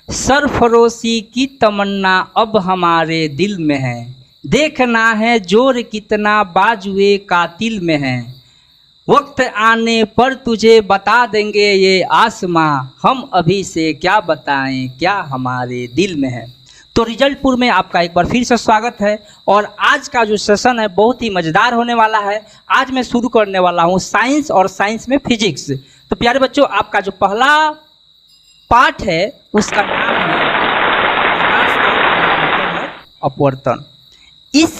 सरफरोशी की तमन्ना अब हमारे दिल में है, देखना है जोर कितना बाजुए कातिल में है। वक्त आने पर तुझे बता देंगे ये आसमां, हम अभी से क्या बताएं क्या हमारे दिल में है। तो रिजल्टपुर में आपका एक बार फिर से स्वागत है और आज का जो सेशन है बहुत ही मज़ेदार होने वाला है। आज मैं शुरू करने वाला हूँ साइंस और साइंस में फिजिक्स। तो प्यारे बच्चों, आपका जो पहला पार्ट है उसका नाम है प्रकाश का अपवर्तन। इस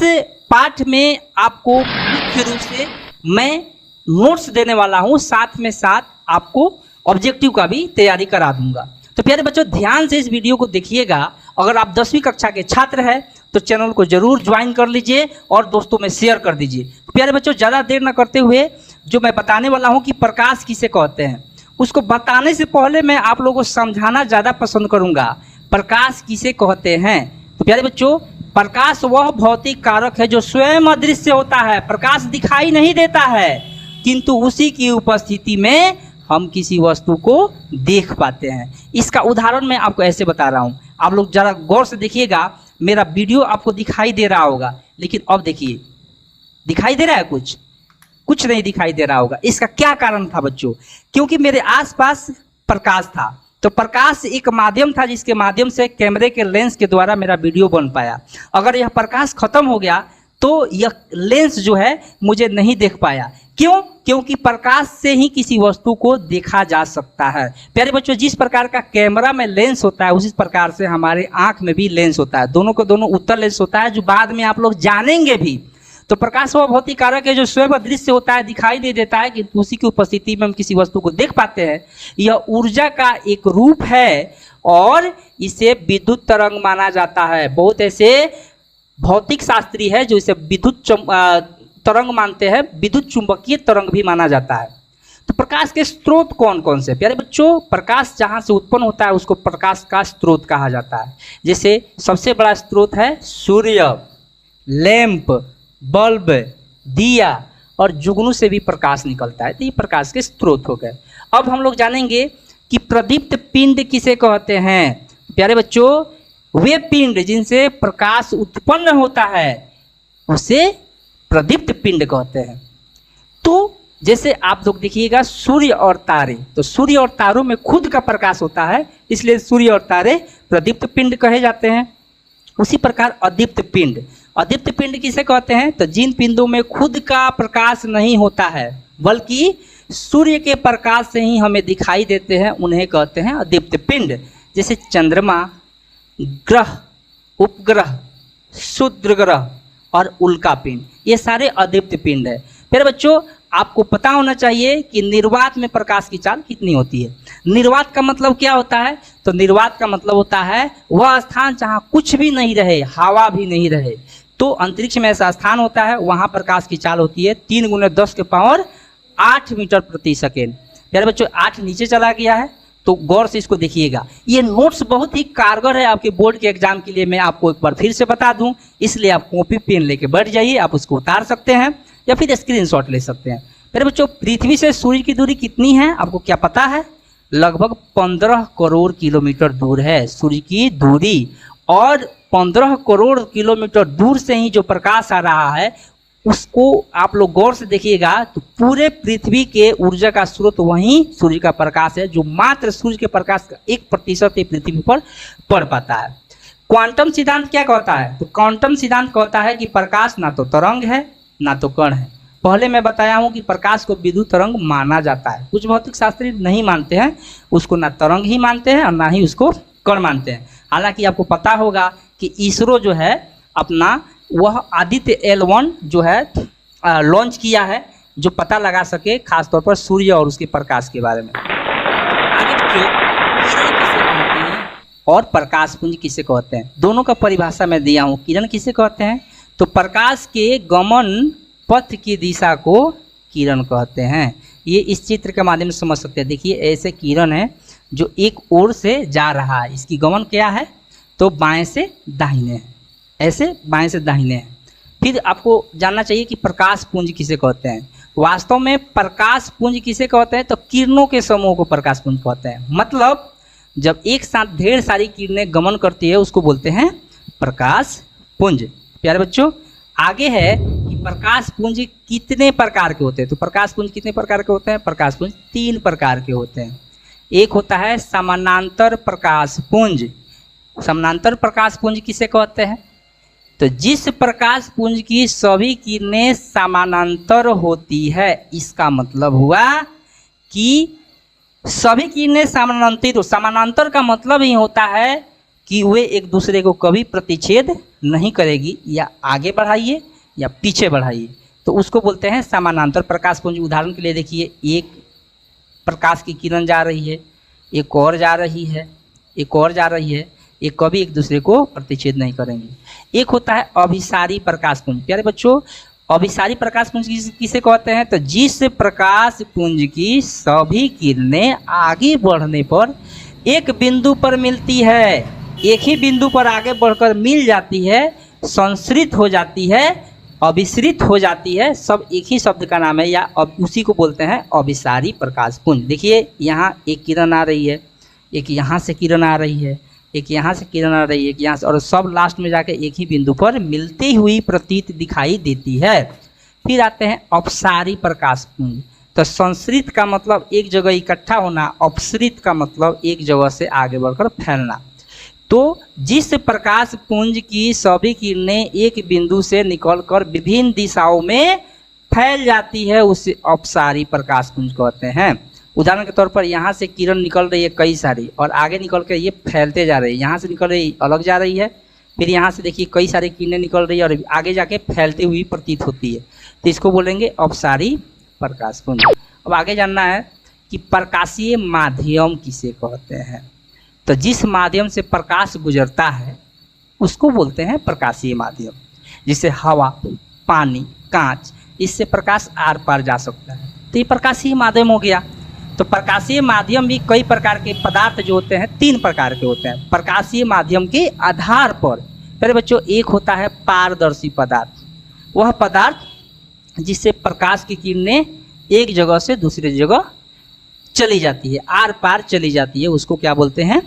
पाठ में आपको मुख्य रूप से मैं नोट्स देने वाला हूं, साथ में साथ आपको ऑब्जेक्टिव का भी तैयारी करा दूंगा। तो प्यारे बच्चों, ध्यान से इस वीडियो को देखिएगा। अगर आप 10वीं कक्षा के छात्र हैं तो चैनल को जरूर ज्वाइन कर लीजिए और दोस्तों में शेयर कर दीजिए। प्यारे बच्चों, ज़्यादा देर न करते हुए जो मैं बताने वाला हूं कि प्रकाश किसे कहते हैं, उसको बताने से पहले मैं आप लोगों को समझाना ज़्यादा पसंद करूंगा। प्रकाश किसे कहते हैं? तो प्यारे बच्चों, प्रकाश वह भौतिक कारक है जो स्वयं अदृश्य होता है। प्रकाश दिखाई नहीं देता है, किंतु उसी की उपस्थिति में हम किसी वस्तु को देख पाते हैं। इसका उदाहरण मैं आपको ऐसे बता रहा हूँ, आप लोग ज़रा गौर से देखिएगा। मेरा वीडियो आपको दिखाई दे रहा होगा, लेकिन अब देखिए, दिखाई दे रहा है? कुछ नहीं दिखाई दे रहा होगा। इसका क्या कारण था बच्चों? क्योंकि मेरे आसपास प्रकाश था। तो प्रकाश एक माध्यम था जिसके माध्यम से कैमरे के लेंस के द्वारा मेरा वीडियो बन पाया। अगर यह प्रकाश खत्म हो गया तो यह लेंस जो है मुझे नहीं देख पाया। क्यों? क्योंकि प्रकाश से ही किसी वस्तु को देखा जा सकता है। प्यारे बच्चों, जिस प्रकार का कैमरा में लेंस होता है उसी प्रकार से हमारे आँख में भी लेंस होता है। दोनों को दोनों उत्तर लेंस होता है, जो बाद में आप लोग जानेंगे भी। तो प्रकाश वह भौतिक कारक है जो स्वयं अदृश्य होता है, दिखाई नहीं देता है, कि उसी की उपस्थिति में हम किसी वस्तु को देख पाते हैं। यह ऊर्जा का एक रूप है और इसे विद्युत तरंग माना जाता है। बहुत ऐसे भौतिक शास्त्री है जो इसे विद्युत तरंग मानते हैं, विद्युत चुंबकीय तरंग भी माना जाता है। तो प्रकाश के स्रोत कौन कौन से? प्यारे बच्चों, प्रकाश जहाँ से उत्पन्न होता है उसको प्रकाश का स्रोत कहा जाता है। जैसे सबसे बड़ा स्रोत है सूर्य, लैंप, बल्ब, दिया और जुगनू से भी प्रकाश निकलता है। तो ये प्रकाश के स्रोत हो गए। अब हम लोग जानेंगे कि प्रदीप्त पिंड किसे कहते हैं। प्यारे बच्चों, वे पिंड जिनसे प्रकाश उत्पन्न होता है उसे प्रदीप्त पिंड कहते हैं। तो जैसे आप लोग देखिएगा सूर्य और तारे, तो सूर्य और तारों में खुद का प्रकाश होता है, इसलिए सूर्य और तारे प्रदीप्त पिंड कहे जाते हैं। उसी प्रकार अदीप्त पिंड, अदीप्त पिंड किसे कहते हैं? तो जिन पिंडों में खुद का प्रकाश नहीं होता है बल्कि सूर्य के प्रकाश से ही हमें दिखाई देते हैं, उन्हें कहते हैं अदीप्त पिंड। जैसे चंद्रमा, ग्रह, उपग्रह, क्षुद्र ग्रह और उल्का पिंड, ये सारे अदीप्त पिंड है। फिर बच्चों, आपको पता होना चाहिए कि निर्वात में प्रकाश की चाल कितनी होती है। निर्वात का मतलब क्या होता है? तो निर्वात का मतलब होता है वह स्थान जहाँ कुछ भी नहीं रहे, हवा भी नहीं रहे। तो अंतरिक्ष में ऐसा स्थान होता है, वहाँ प्रकाश की चाल होती है 3 × 10⁸ मीटर प्रति सेकेंड। प्यारे बच्चों, 8 नीचे चला गया है, तो गौर से इसको देखिएगा। ये नोट्स बहुत ही कारगर है आपके बोर्ड के एग्जाम के लिए। मैं आपको एक बार फिर से बता दूं, इसलिए आप कॉपी पेन लेके बैठ जाइए। आप उसको उतार सकते हैं या फिर स्क्रीनशॉट ले सकते हैं। मेरे बच्चों, पृथ्वी से सूर्य की दूरी कितनी है आपको क्या पता है? लगभग 15 करोड़ किलोमीटर दूर है सूर्य की दूरी। और 15 करोड़ किलोमीटर दूर से ही जो प्रकाश आ रहा है उसको आप लोग गौर से देखिएगा तो पूरे पृथ्वी के ऊर्जा का स्रोत वहीं सूर्य का प्रकाश है, जो मात्र सूर्य के प्रकाश का 1% ही पृथ्वी पर पड़ पाता है। क्वांटम सिद्धांत क्या कहता है? तो क्वांटम सिद्धांत कहता है कि प्रकाश ना तो तरंग है ना तो कण है। पहले मैं बताया हूँ कि प्रकाश को विद्युत तरंग माना जाता है। कुछ भौतिक शास्त्री नहीं मानते हैं, उसको ना तरंग ही मानते हैं और ना ही उसको कण मानते हैं। हालांकि आपको पता होगा कि इसरो जो है अपना वह आदित्य L1 जो है लॉन्च किया है, जो पता लगा सके खासतौर पर सूर्य और उसके प्रकाश के बारे में। आगे किरण किसे कहते हैं और प्रकाश पुंज किसे कहते हैं, दोनों का परिभाषा मैं दिया हूँ। किरण किसे कहते हैं? तो प्रकाश के गमन पथ की दिशा को किरण कहते हैं। ये इस चित्र के माध्यम से समझ सकते हैं। देखिए, ऐसे किरण है जो एक ओर से जा रहा है, इसकी गमन क्या है? तो बाएं से दाहिने है, ऐसे बाएं से दाहिने है। फिर आपको जानना चाहिए कि प्रकाश पुंज किसे कहते हैं। वास्तव में प्रकाश पुंज किसे कहते हैं? तो किरणों के समूह को प्रकाश पुंज कहते हैं। मतलब जब एक साथ ढेर सारी किरणें गमन करती है उसको बोलते हैं प्रकाश पुंज। प्यारे बच्चों, आगे है कि प्रकाश पुंज कितने प्रकार के होते हैं। तो प्रकाश पुंज कितने प्रकार के होते हैं? प्रकाश पुंज 3 प्रकार के होते हैं। एक होता है समानांतर प्रकाश पुंज। समानांतर प्रकाश पुंज किसे कहते हैं? तो जिस प्रकाश पुंज की सभी किरणें समानांतर होती है, इसका मतलब हुआ कि सभी किरणें समानांतर। तो समानांतर का मतलब ही होता है कि वे एक दूसरे को कभी प्रतिच्छेद नहीं करेगी, या आगे बढ़ाइए या पीछे बढ़ाइए, तो उसको बोलते हैं समानांतर प्रकाश पुंज। उदाहरण के लिए देखिए, एक प्रकाश की किरण जा रही है, एक और जा रही है, एक और जा रही है, ये कभी एक दूसरे को प्रतिच्छेद नहीं करेंगे। एक होता है अभिसारी प्रकाश पुंज। प्यारे बच्चों, अभिसारी प्रकाश पुंज किसे कहते हैं? तो जिस प्रकाश पुंज की सभी किरणें आगे बढ़ने पर एक बिंदु पर मिलती है, एक ही बिंदु पर आगे बढ़कर मिल जाती है, संश्रित हो जाती है, अभिसरित हो जाती है, सब एक ही शब्द का नाम है, या अब उसी को बोलते हैं अभिसारी प्रकाश पुंज। देखिए, यहाँ एक किरण आ रही है, एक यहाँ से किरण आ रही है, एक यहाँ से किरण आ रही है, एक यहाँ से, और सब लास्ट में जाके एक ही बिंदु पर मिलती हुई प्रतीत दिखाई देती है। फिर आते हैं अपसारी प्रकाश पुंज। तो संश्रित का मतलब एक जगह इकट्ठा होना, अपसरित का मतलब एक जगह से आगे बढ़कर फैलना। तो जिस प्रकाश पुंज की सभी किरणें एक बिंदु से निकलकर विभिन्न दिशाओं में फैल जाती है, उसे अपसारी प्रकाश पुंज कहते हैं। उदाहरण के तौर पर यहाँ से किरण निकल रही है कई सारी, और आगे निकल कर ये फैलते जा रही है। यहाँ से निकल रही अलग जा रही है, फिर यहाँ से देखिए कई सारी किरणें निकल रही है और आगे जाके फैलती हुई प्रतीत होती है, तो इसको बोलेंगे अपसारी प्रकाश पुंज। अब आगे जानना है कि प्रकाशीय माध्यम किसे कहते हैं। तो जिस माध्यम से प्रकाश गुजरता है उसको बोलते हैं प्रकाशीय माध्यम। जैसे हवा, पानी, कांच, इससे प्रकाश आर पार जा सकता है, तो ये प्रकाशीय माध्यम हो गया। तो प्रकाशीय माध्यम भी कई प्रकार के पदार्थ जो होते हैं 3 प्रकार के होते हैं प्रकाशीय माध्यम के आधार पर। फिर बच्चों, एक होता है पारदर्शी पदार्थ। वह पदार्थ जिससे प्रकाश की किरणें एक जगह से दूसरी जगह चली जाती है, आर पार चली जाती है, उसको क्या बोलते हैं?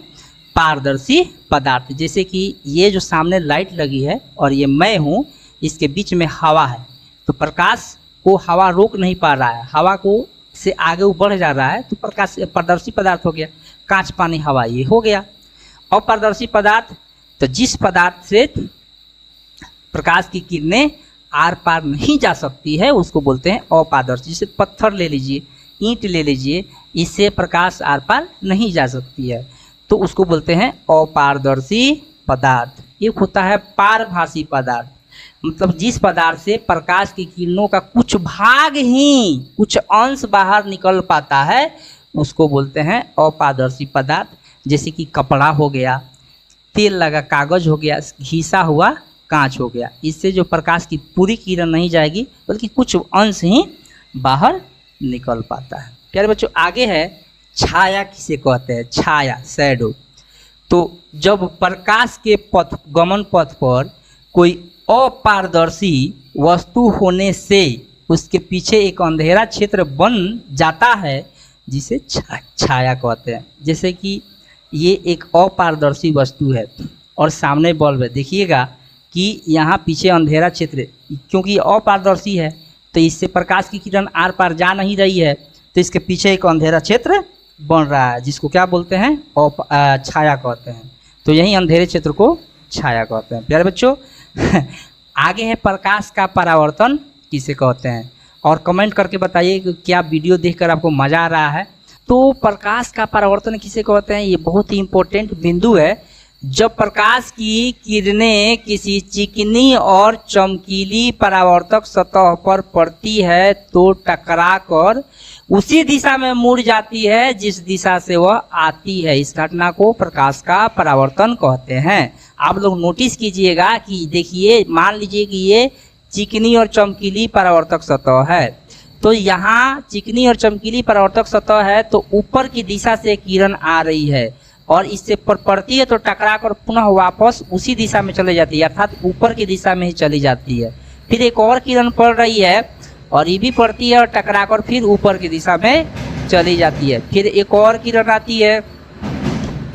पारदर्शी पदार्थ। जैसे कि ये जो सामने लाइट लगी है और ये मैं हूँ, इसके बीच में हवा है, तो प्रकाश को हवा रोक नहीं पा रहा है, हवा को से आगे वो बढ़ जा रहा है, तो प्रकाश पारदर्शी पदार्थ हो गया। कांच, पानी, हवा, ये हो गया। अपारदर्शी पदार्थ, तो जिस पदार्थ से प्रकाश की किरणें आर पार नहीं जा सकती है उसको बोलते हैं अपारदर्शी। जैसे पत्थर ले लीजिए, ईंट ले लीजिए, इससे प्रकाश आर पार नहीं जा सकती है, तो उसको बोलते हैं अपारदर्शी पदार्थ। एक होता है पारभासी पदार्थ, मतलब जिस पदार्थ से प्रकाश की किरणों का कुछ भाग ही, कुछ अंश बाहर निकल पाता है, उसको बोलते हैं अपारदर्शी पदार्थ। जैसे कि कपड़ा हो गया, तेल लगा कागज हो गया, घिसा हुआ कांच हो गया, इससे जो प्रकाश की पूरी किरण नहीं जाएगी बल्कि कुछ अंश ही बाहर निकल पाता है। प्यारे बच्चों, आगे है छाया किसे कहते हैं? छाया, शैडो। तो जब प्रकाश के पथ, गमन पथ पर कोई अपारदर्शी वस्तु होने से उसके पीछे एक अंधेरा क्षेत्र बन जाता है, जिसे छाया कहते हैं। जैसे कि ये एक अपारदर्शी वस्तु है और सामने बल्ब है, देखिएगा कि यहाँ पीछे अंधेरा क्षेत्र, क्योंकि अपारदर्शी है तो इससे प्रकाश की किरण आर पार जा नहीं रही है, तो इसके पीछे एक अंधेरा क्षेत्र बन रहा है, जिसको क्या बोलते हैं? छाया कहते हैं। तो यही अंधेरे क्षेत्र को छाया कहते हैं। प्यारे बच्चों, आगे है प्रकाश का परावर्तन किसे कहते हैं, और कमेंट करके बताइए कि क्या वीडियो देखकर आपको मज़ा आ रहा है। तो प्रकाश का परावर्तन किसे कहते हैं, ये बहुत ही इम्पोर्टेंट बिंदु है। जब प्रकाश की किरणें किसी चिकनी और चमकीली परावर्तक सतह पर पड़ती है तो टकराकर उसी दिशा में मुड़ जाती है जिस दिशा से वह आती है। इस घटना को प्रकाश का परावर्तन कहते हैं। आप लोग नोटिस कीजिएगा कि देखिए, मान लीजिए कि ये चिकनी और चमकीली परावर्तक सतह है, तो यहाँ चिकनी और चमकीली परावर्तक सतह है, तो ऊपर की दिशा से किरण आ रही है और इससे पर पड़ती है तो टकराकर पुनः वापस उसी दिशा में चली जाती है, अर्थात ऊपर की दिशा में ही चली जाती है। फिर एक और किरण पड़ रही है और ये भी पड़ती है और टकराकर फिर ऊपर की दिशा में चली जाती है। फिर एक और किरण आती है,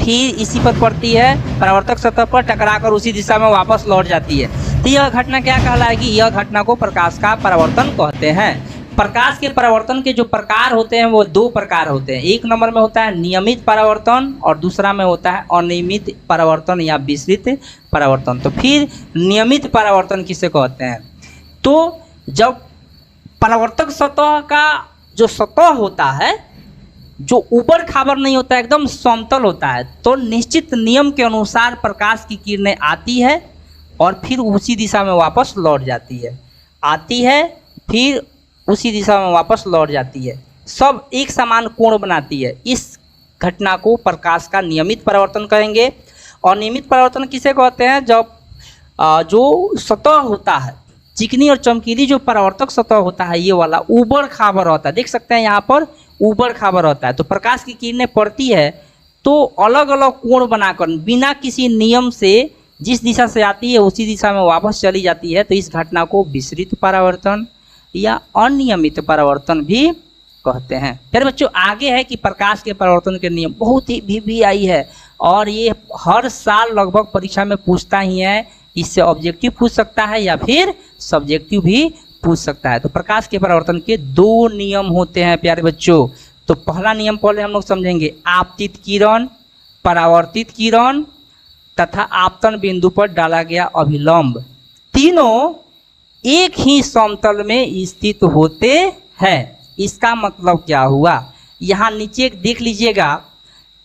फिर इसी पर पड़ती है, परावर्तक सतह पर टकराकर उसी दिशा में वापस लौट जाती है। तो यह घटना क्या कहलाएगी? यह घटना को प्रकाश का परावर्तन कहते हैं। प्रकाश के परावर्तन के जो प्रकार होते हैं वो दो प्रकार होते हैं। एक नंबर में होता है नियमित परावर्तन और दूसरा में होता है अनियमित परावर्तन या विसरित परावर्तन। तो फिर नियमित परावर्तन किसे कहते हैं? तो जब परावर्तक सतह का जो सतह होता है, जो ऊबड़ खाबड़ नहीं होता है, एकदम समतल होता है, तो निश्चित नियम के अनुसार प्रकाश की किरणें आती है और फिर उसी दिशा में वापस लौट जाती है, आती है फिर उसी दिशा में वापस लौट जाती है, सब एक समान कोण बनाती है। इस घटना को प्रकाश का नियमित परावर्तन कहेंगे। और नियमित परावर्तन किसे कहते हैं? जब जो सतह होता है, चिकनी और चमकीली जो परावर्तक सतह होता है, ये वाला ऊबड़ खाबड़ होता है, देख सकते हैं यहाँ पर ऊबड़ खाबड़ होता है। तो प्रकाश की किरणें पड़ती है तो अलग अलग कोण बनाकर बिना किसी नियम से जिस दिशा से आती है उसी दिशा में वापस चली जाती है। तो इस घटना को विसरित परावर्तन या अनियमित परावर्तन भी कहते हैं। फिर बच्चों आगे है कि प्रकाश के परावर्तन के नियम बहुत ही VVI है और ये हर साल लगभग परीक्षा में पूछता ही है। इससे ऑब्जेक्टिव पूछ सकता है या फिर सब्जेक्टिव भी पूछ सकता है। तो प्रकाश के परावर्तन के दो नियम होते हैं प्यारे बच्चों। तो पहला नियम पहले हम लोग समझेंगे, आपतित किरण, परावर्तित किरण तथा आपतन बिंदु पर डाला गया अभिलंब, तीनों एक ही समतल में स्थित होते हैं। इसका मतलब क्या हुआ? यहाँ नीचे देख लीजिएगा,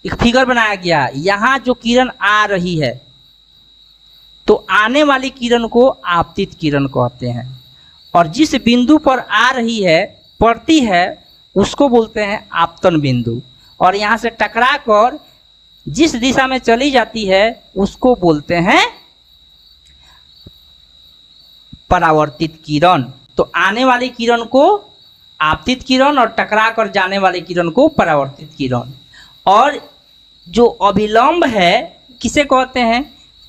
एक फिगर बनाया गया। यहाँ जो किरण आ रही है तो आने वाली किरण को आपतित किरण कहते हैं और जिस बिंदु पर आ रही है, पड़ती है, उसको बोलते हैं आपतन बिंदु। और यहाँ से टकरा कर जिस दिशा में चली जाती है उसको बोलते हैं परावर्तित किरण। तो आने वाली किरण को आपतित किरण और टकरा कर जाने वाली किरण को परावर्तित किरण। और जो अभिलंब है किसे कहते हैं?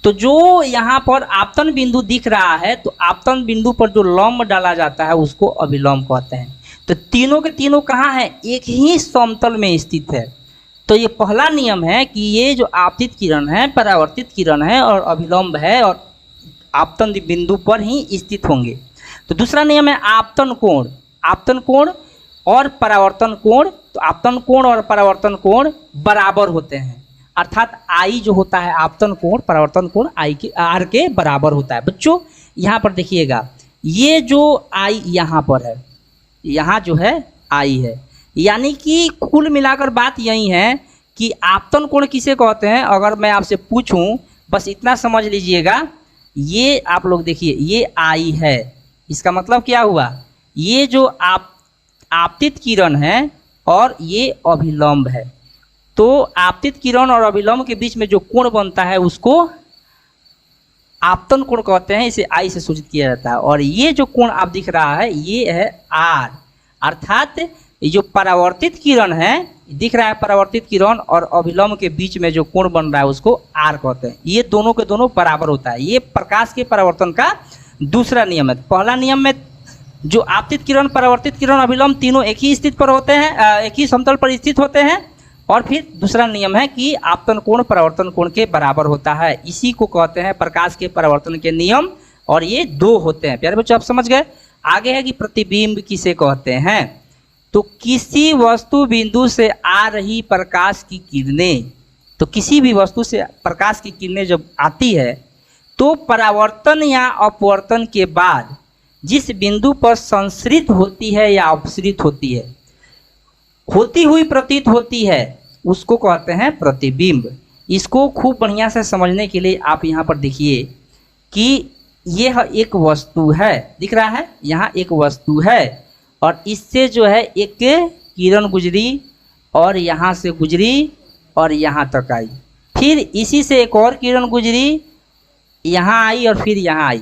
तो जो यहाँ पर आपतन बिंदु दिख रहा है, तो आपतन बिंदु पर जो लंब डाला जाता है उसको अभिलंब कहते हैं। तो तीनों के तीनों कहाँ हैं? एक ही समतल में स्थित है। तो ये पहला नियम है कि ये जो आपतित किरण है, परावर्तित किरण है और अभिलंब है और आपतन बिंदु पर ही स्थित होंगे। तो दूसरा नियम है आपतन कोण। आपतन कोण और परावर्तन कोण, तो आपतन कोण और परावर्तन कोण बराबर होते हैं, अर्थात आई जो होता है आपतन कोण, परावर्तन कोण आई के आर के बराबर होता है। बच्चों यहाँ पर देखिएगा, ये जो आई यहाँ पर है, यहाँ जो है आई है, यानी कि कुल मिलाकर बात यही है कि आपतन कोण किसे कहते हैं। अगर मैं आपसे पूछूं, बस इतना समझ लीजिएगा, ये आप लोग देखिए, ये आई है, इसका मतलब क्या हुआ? ये जो आपतित किरण है और ये अभिलंब है। तो आपतित किरण और अभिलंब के बीच में जो कोण बनता है उसको आपतन कोण कहते हैं, इसे आई से सूचित किया जाता है। और ये जो कोण आप दिख रहा है ये है आर, अर्थात ये जो परावर्तित किरण है, दिख रहा है परावर्तित किरण और अभिलंब के बीच में जो कोण बन रहा है उसको आर कहते हैं। ये दोनों के दोनों बराबर होता है। ये प्रकाश के परावर्तन का दूसरा नियम है। पहला नियम में जो आपतित किरण, परावर्तित किरण, अभिलंब तीनों एक ही स्थिति पर होते हैं, एक ही समतल पर स्थित होते हैं। और फिर दूसरा नियम है कि आपतन कोण परावर्तन कोण के बराबर होता है। इसी को कहते हैं प्रकाश के परावर्तन के नियम, और ये दो होते हैं। प्यारे बच्चों आप समझ गए। आगे है कि प्रतिबिंब किसे कहते हैं। तो किसी वस्तु बिंदु से आ रही प्रकाश की किरणें, तो किसी भी वस्तु से प्रकाश की किरणें जब आती है तो परावर्तन या अपवर्तन के बाद जिस बिंदु पर संसरित होती है या अपसरित होती है, होती हुई प्रतीत होती है, उसको कहते हैं प्रतिबिंब। इसको खूब बढ़िया से समझने के लिए आप यहाँ पर देखिए कि यह एक वस्तु है, दिख रहा है, यहाँ एक वस्तु है और इससे जो है एक किरण गुजरी और यहाँ से गुजरी और यहाँ तक आई, फिर इसी से एक और किरण गुजरी, यहाँ आई और फिर यहाँ आई।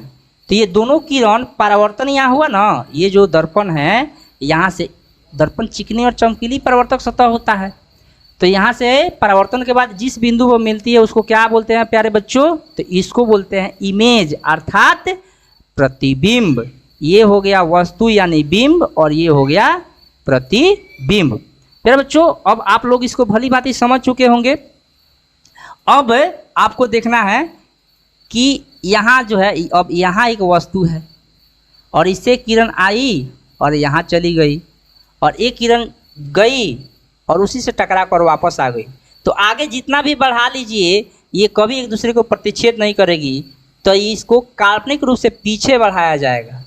तो ये दोनों किरण परावर्तन यहाँ हुआ ना, ये जो दर्पण है, यहाँ से दर्पण चिकनी और चमकीली परावर्तक सतह होता है। तो यहाँ से परावर्तन के बाद जिस बिंदु पर मिलती है उसको क्या बोलते हैं प्यारे बच्चों? तो इसको बोलते हैं इमेज, अर्थात प्रतिबिंब। ये हो गया वस्तु यानी बिंब और ये हो गया प्रतिबिंब। प्यारे बच्चों अब आप लोग इसको भली भांति समझ चुके होंगे। अब आपको देखना है कि यहाँ जो है, अब यहाँ एक वस्तु है और इससे किरण आई और यहाँ चली गई, और एक किरण गई और उसी से टकरा कर वापस आ गई। तो आगे जितना भी बढ़ा लीजिए ये कभी एक दूसरे को प्रतिच्छेद नहीं करेगी, तो इसको काल्पनिक रूप से पीछे बढ़ाया जाएगा।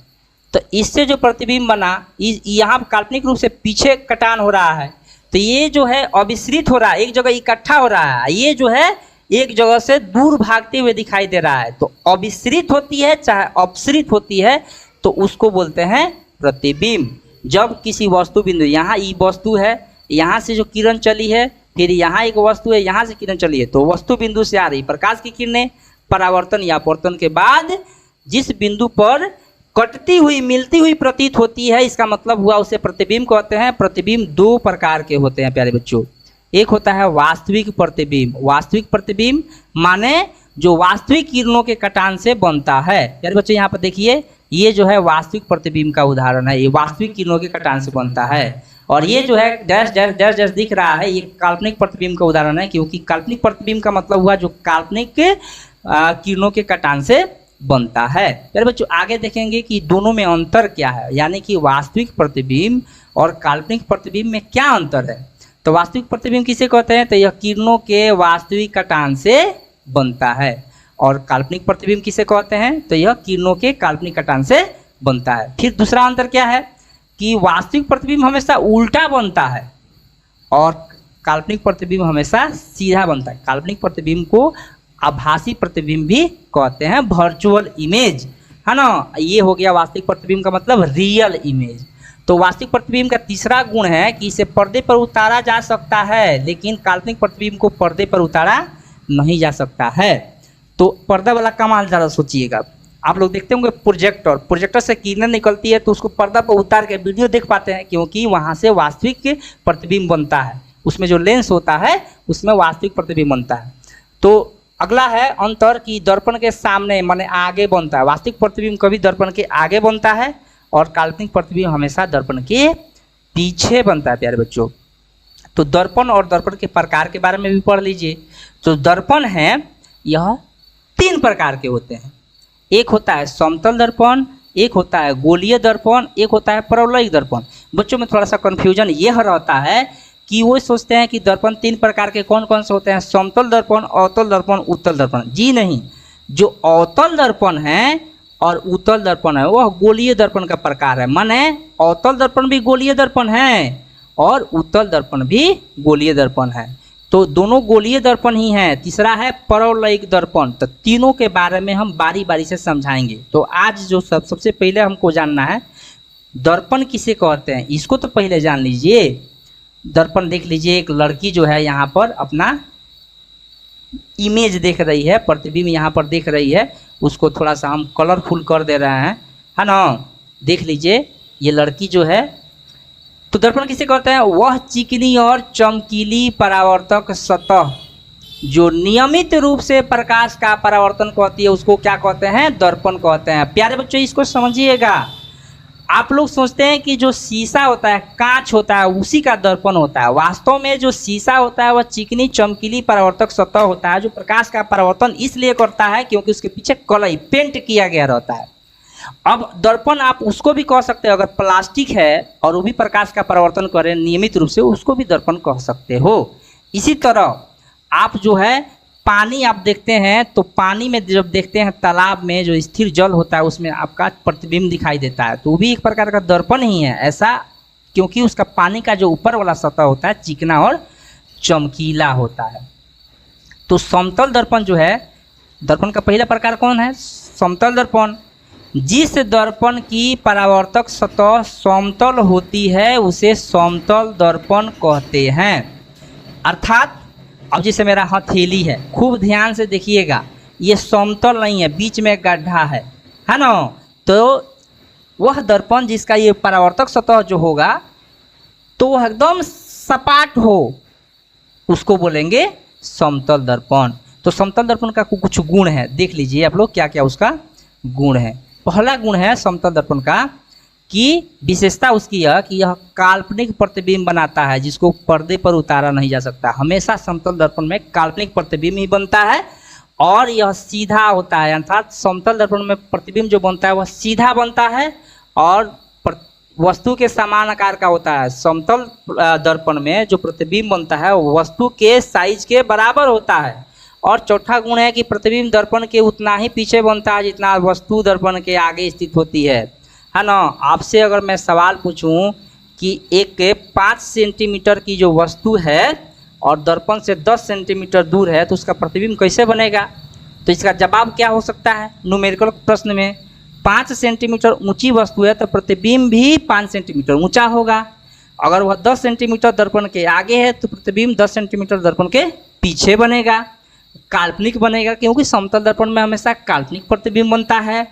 तो इससे जो प्रतिबिंब बना, यहाँ काल्पनिक रूप से पीछे कटान हो रहा है, तो ये जो है अविश्रित हो रहा है, एक जगह इकट्ठा हो रहा है, ये जो है एक जगह से दूर भागते हुए दिखाई दे रहा है। तो अविश्रित होती है चाहे अपसृत होती है तो उसको बोलते हैं प्रतिबिंब। जब किसी वस्तु बिंदु, यहाँ ये वस्तु है, यहाँ से जो किरण चली है, फिर यहाँ एक वस्तु है, यहाँ से किरण चली है, तो वस्तु बिंदु से आ रही प्रकाश की किरणें परावर्तन या अपवर्तन के बाद जिस बिंदु पर कटती हुई मिलती हुई प्रतीत होती है, इसका मतलब हुआ उसे प्रतिबिंब कहते हैं। प्रतिबिंब दो प्रकार के होते हैं प्यारे बच्चों। एक होता है वास्तविक प्रतिबिंब। वास्तविक प्रतिबिंब माने जो वास्तविक किरणों के कटान से बनता है। प्यारे बच्चों यहाँ पर देखिए, ये जो है वास्तविक प्रतिबिंब का उदाहरण है, ये वास्तविक किरणों के कटान से बनता है। और ये जो है डैश डैश डैश डैश दिख रहा है, ये काल्पनिक प्रतिबिंब का उदाहरण है, क्योंकि काल्पनिक प्रतिबिंब का मतलब हुआ जो काल्पनिक किरणों के कटान से बनता है। फिर बच्चों आगे देखेंगे कि दोनों में अंतर क्या है, यानी कि वास्तविक प्रतिबिंब और काल्पनिक प्रतिबिंब में क्या अंतर है। तो वास्तविक प्रतिबिंब किसे कहते हैं, तो यह किरणों के वास्तविक कटान से बनता है। और काल्पनिक प्रतिबिंब किसे कहते हैं, तो यह किरणों के काल्पनिक कटान से बनता है। फिर दूसरा अंतर क्या है कि वास्तविक प्रतिबिंब हमेशा उल्टा बनता है और काल्पनिक प्रतिबिंब हमेशा सीधा बनता है। काल्पनिक प्रतिबिंब को आभासी प्रतिबिंब भी कहते हैं, वर्चुअल इमेज, है ना। ये हो गया वास्तविक प्रतिबिंब का मतलब रियल इमेज। तो वास्तविक प्रतिबिंब का तीसरा गुण है कि इसे पर्दे पर उतारा जा सकता है, लेकिन काल्पनिक प्रतिबिंब को पर्दे पर उतारा नहीं जा सकता है। तो पर्दा वाला कमाल ज़रा सोचिएगा, आप लोग देखते होंगे प्रोजेक्टर से किरणें निकलती है तो उसको पर्दा पर उतार के वीडियो देख पाते हैं, क्योंकि वहाँ से वास्तविक प्रतिबिंब बनता है। उसमें जो लेंस होता है उसमें वास्तविक प्रतिबिंब बनता है। तो अगला है अंतर कि दर्पण के सामने माने आगे बनता है। वास्तविक प्रतिबिंब कभी दर्पण के आगे बनता है और काल्पनिक प्रतिबिंब हमेशा दर्पण के पीछे बनता है प्यारे बच्चों। तो दर्पण और दर्पण के प्रकार के बारे में भी पढ़ लीजिए। तो दर्पण है यह 3 प्रकार के होते हैं। एक होता है समतल दर्पण, एक होता है गोलीय दर्पण, एक होता है परवलयिक दर्पण। बच्चों में थोड़ा सा कन्फ्यूजन यह रहता है कि वो सोचते हैं कि दर्पण 3 प्रकार के कौन कौन से होते हैं, समतल दर्पण, अवतल दर्पण, उत्तल दर्पण। जी नहीं, जो अवतल दर्पण है और उत्तल दर्पण है वह गोलीय दर्पण का प्रकार है। माने अवतल दर्पण भी गोलीय दर्पण है और उत्तल दर्पण भी गोलीय दर्पण है। तो दोनों गोलीय दर्पण ही हैं। तीसरा है परवलयिक दर्पण। तो तीनों के बारे में हम बारी बारी से समझाएंगे। तो आज जो सबसे पहले हमको जानना है दर्पण किसे कहते हैं, इसको तो पहले जान लीजिए। दर्पण देख लीजिए, एक लड़की जो है यहाँ पर अपना इमेज देख रही है, प्रतिबिंब यहाँ पर देख रही है, उसको थोड़ा सा हम कलरफुल कर दे रहे हैं, है ना। देख लीजिए ये लड़की जो है। तो दर्पण किसे कहते हैं, वह चिकनी और चमकीली परावर्तक सतह जो नियमित रूप से प्रकाश का परावर्तन करती है उसको क्या कहते हैं, दर्पण कहते हैं। प्यारे बच्चों इसको समझिएगा। आप लोग सोचते हैं कि जो शीशा होता है, कांच होता है, उसी का दर्पण होता है। वास्तव में जो शीशा होता है वह चिकनी चमकीली परावर्तक सतह होता है जो प्रकाश का परावर्तन इसलिए करता है क्योंकि उसके पीछे कलई पेंट किया गया रहता है। अब दर्पण आप उसको भी कह सकते हो, अगर प्लास्टिक है और वो भी प्रकाश का परावर्तन करे नियमित रूप से, उसको भी दर्पण कह सकते हो। इसी तरह आप जो है पानी आप देखते हैं तो पानी में जब देखते हैं तालाब में जो स्थिर जल होता है उसमें आपका प्रतिबिंब दिखाई देता है, तो वो भी एक प्रकार का दर्पण ही है। ऐसा क्योंकि उसका पानी का जो ऊपर वाला सतह होता है चिकना और चमकीला होता है। तो समतल दर्पण जो है, दर्पण का पहला प्रकार कौन है, समतल दर्पण। जिस दर्पण की परावर्तक सतह समतल होती है उसे समतल दर्पण कहते हैं। अर्थात अब जैसे मेरा हथेली है, खूब ध्यान से देखिएगा, ये समतल नहीं है, बीच में गड्ढा है ना। तो वह दर्पण जिसका ये परावर्तक सतह जो होगा तो वह एकदम सपाट हो, उसको बोलेंगे समतल दर्पण। तो समतल दर्पण का कुछ गुण है, देख लीजिए आप लोग क्या क्या उसका गुण है। पहला गुण है समतल दर्पण का कि विशेषता उसकी यह कि यह काल्पनिक प्रतिबिंब बनाता है जिसको पर्दे पर उतारा नहीं जा सकता। हमेशा समतल दर्पण में काल्पनिक प्रतिबिंब ही बनता है और यह सीधा होता है, अर्थात समतल दर्पण में प्रतिबिंब जो बनता है वह सीधा बनता है और वस्तु के समान आकार का होता है। समतल दर्पण में जो प्रतिबिंब बनता है वो वस्तु के साइज के बराबर होता है। और चौथा गुण है कि प्रतिबिंब दर्पण के उतना ही पीछे बनता है जितना वस्तु दर्पण के आगे स्थित होती है ना। आपसे अगर मैं सवाल पूछूं कि एक 5 सेंटीमीटर की जो वस्तु है और दर्पण से 10 सेंटीमीटर दूर है तो उसका प्रतिबिंब कैसे बनेगा, तो इसका जवाब क्या हो सकता है न्यूमेरिकल प्रश्न में। 5 सेंटीमीटर ऊंची वस्तु है तो प्रतिबिंब भी 5 सेंटीमीटर ऊंचा होगा। अगर वह 10 सेंटीमीटर दर्पण के आगे है तो प्रतिबिंब 10 सेंटीमीटर दर्पण के पीछे बनेगा, काल्पनिक बनेगा, क्योंकि समतल दर्पण में हमेशा काल्पनिक प्रतिबिंब बनता है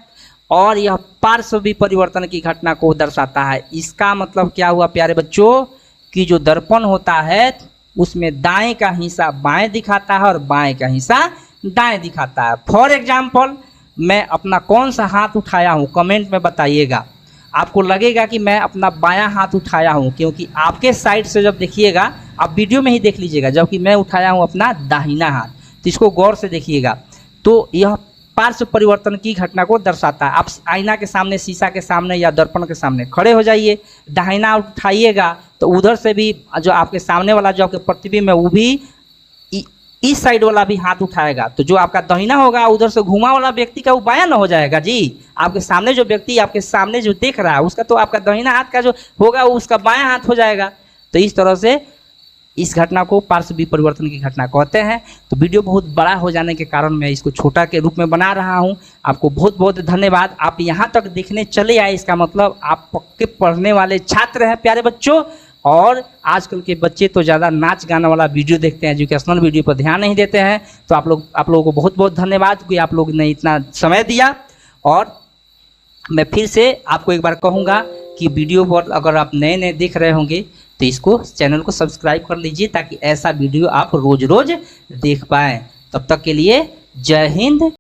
और यह पार्श्व विपरिवर्तन की घटना को दर्शाता है। इसका मतलब क्या हुआ प्यारे बच्चों कि जो दर्पण होता है उसमें दाएं का हिस्सा बाएं दिखाता है और बाएं का हिस्सा दाएं दिखाता है। फॉर एग्जाम्पल मैं अपना कौन सा हाथ उठाया हूँ कमेंट में बताइएगा। आपको लगेगा कि मैं अपना बायां हाथ उठाया हूँ क्योंकि आपके साइड से जब देखिएगा, आप वीडियो में ही देख लीजिएगा, जबकि मैं उठाया हूँ अपना दाहिना हाथ। तो इसको गौर से देखिएगा। तो यह पार्श्व परिवर्तन की घटना को दर्शाता है। आप आईना के सामने, शीशा के सामने या दर्पण के सामने खड़े हो जाइए, दाहिना उठाइएगा तो उधर से भी जो आपके सामने वाला जो आपके प्रतिबिंब है वो भी इस साइड वाला भी हाथ उठाएगा। तो जो आपका दाहिना होगा उधर से घुमा वाला व्यक्ति का वो बायां न हो जाएगा जी। आपके सामने जो व्यक्ति आपके सामने जो देख रहा है उसका तो आपका दाहिना हाथ का जो होगा वो उसका बायां हाथ हो जाएगा। तो इस तरह से इस घटना को पार्श्व विपरिवर्तन की घटना कहते हैं। तो वीडियो बहुत बड़ा हो जाने के कारण मैं इसको छोटा के रूप में बना रहा हूं। आपको बहुत बहुत धन्यवाद। आप यहां तक देखने चले आए, इसका मतलब आप पक्के पढ़ने वाले छात्र हैं प्यारे बच्चों। और आजकल के बच्चे तो ज़्यादा नाच गाना वाला वीडियो देखते हैं, एजुकेशनल वीडियो पर ध्यान नहीं देते हैं। तो आप लोगों को बहुत बहुत धन्यवाद कि आप लोग ने इतना समय दिया। और मैं फिर से आपको एक बार कहूँगा कि वीडियो पर अगर आप नए नए देख रहे होंगे तो इसको चैनल को सब्सक्राइब कर लीजिए ताकि ऐसा वीडियो आप रोज़ रोज़ देख पाएँ। तब तक के लिए जय हिंद।